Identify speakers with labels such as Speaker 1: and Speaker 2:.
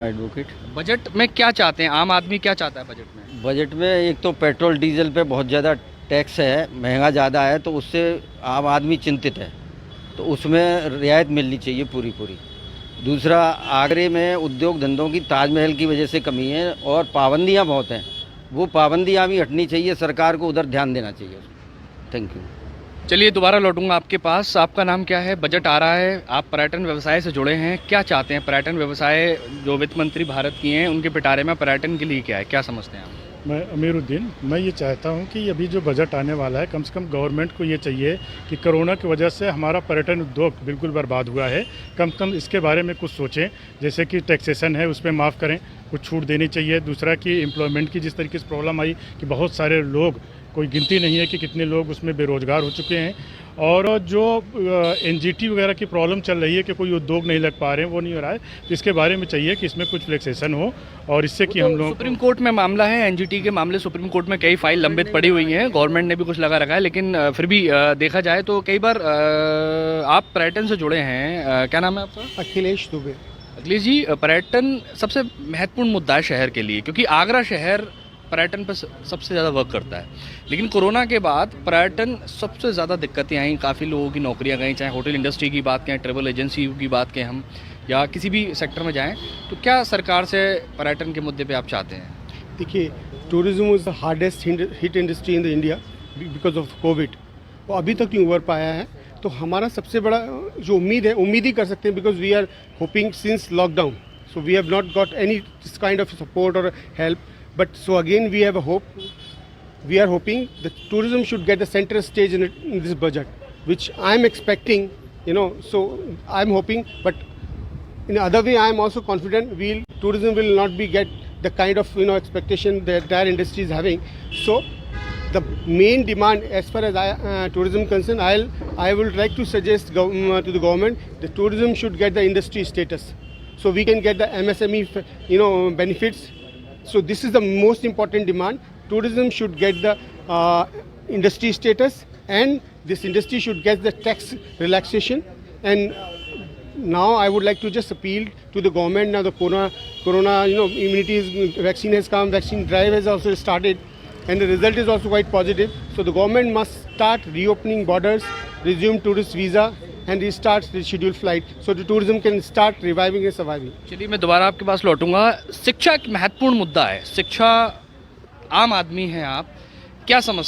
Speaker 1: Advocate.
Speaker 2: Budget में क्या चाहते हैं, आम आदमी क्या चाहता है बजट में?
Speaker 1: बजट में एक तो पेट्रोल डीजल पे बहुत ज़्यादा टैक्स है, महंगा ज़्यादा है, तो उससे आम आदमी चिंतित है, तो उसमें रियायत मिलनी चाहिए पूरी पूरी। दूसरा, आगरे में उद्योग धंधों की ताजमहल की वजह से कमी है और पाबंदियां बहुत हैं, वो पाबंदियां भी हटनी चाहिए, सरकार को उधर ध्यान देना चाहिए। Thank you.
Speaker 2: चलिए दोबारा लौटूंगा आपके पास। आपका नाम क्या है? बजट आ रहा है, आप पर्यटन व्यवसाय से जुड़े हैं, क्या चाहते हैं? पर्यटन व्यवसाय जो वित्त मंत्री भारत की हैं, उनके पिटारे में पर्यटन के लिए क्या है, क्या समझते हैं आप?
Speaker 3: मैं अमीरुद्दीन, मैं ये चाहता हूँ कि अभी जो बजट आने वाला है, कम से कम गवर्नमेंट को ये चाहिए कि कोरोना की वजह से हमारा पर्यटन उद्योग बिल्कुल बर्बाद हुआ है, कम से कम इसके बारे में कुछ सोचें। जैसे कि टैक्सेशन है उस पर माफ़ करें, कुछ छूट देनी चाहिए। दूसरा कि एम्प्लॉयमेंट की जिस तरीके से प्रॉब्लम आई कि बहुत सारे लोग, कोई गिनती नहीं है कि कितने लोग उसमें बेरोज़गार हो चुके हैं, और जो एनजीटी वगैरह की प्रॉब्लम चल रही है कि कोई उद्योग नहीं लग पा रहे हैं, वो नहीं हो रहा है, तो इसके बारे में चाहिए कि इसमें कुछ फ्लेक्सेशन हो और इससे कि हम लोग
Speaker 2: सुप्रीम कोर्ट में मामला है, एनजीटी के मामले सुप्रीम कोर्ट में कई फाइल लंबित पड़ी हुई हैं, गवर्नमेंट ने भी कुछ लगा रखा है, लेकिन फिर भी देखा जाए तो कई बार आप पर्यटन से जुड़े हैं, क्या नाम है आपका?
Speaker 4: अखिलेश दुबे।
Speaker 2: अखिलेश जी, पर्यटन सबसे महत्वपूर्ण मुद्दा है शहर के लिए, क्योंकि आगरा शहर पर्यटन पर सबसे ज़्यादा वर्क करता है, लेकिन कोरोना के बाद पर्यटन सबसे ज़्यादा दिक्कतें आई, काफ़ी लोगों की नौकरियां गई, चाहे होटल इंडस्ट्री की बात करें, ट्रेवल एजेंसी की बात करें हम, या किसी भी सेक्टर में जाएं, तो क्या सरकार से पर्यटन के मुद्दे पे आप चाहते हैं?
Speaker 4: देखिए, tourism is the hardest hit industry in the India because of Covid. वो अभी तक नहीं उभर पाया है, तो हमारा सबसे बड़ा जो उम्मीद है, उम्मीद ही कर सकते हैं, because we are hoping since lockdown, so we have not got any this kind of support और help, but so again we have a hope. We are hoping that tourism should get the center stage in this budget, which I am expecting, so I'm hoping, but in the other way I am also confident tourism will not be get the kind of expectation the entire industry is having. So the main demand as far as tourism concerned, I will like to suggest to the government the tourism should get the industry status, so we can get the MSME benefits. So this is the most important demand. Tourism should get the industry status, and this industry should get the tax relaxation. And now I would like to just appeal to the government. Now the corona immunity vaccine has come, vaccine drive has also started, and the result is also quite positive. So the government must start reopening borders, resume tourist visa, and restart the scheduled flight, so the tourism can start reviving and surviving.
Speaker 2: चलिए मैं दोबारा आपके पास लौटूंगा। शिक्षा एक महत्वपूर्ण मुद्दा है, शिक्षा, आम आदमी हैं आप, क्या समझते हैं?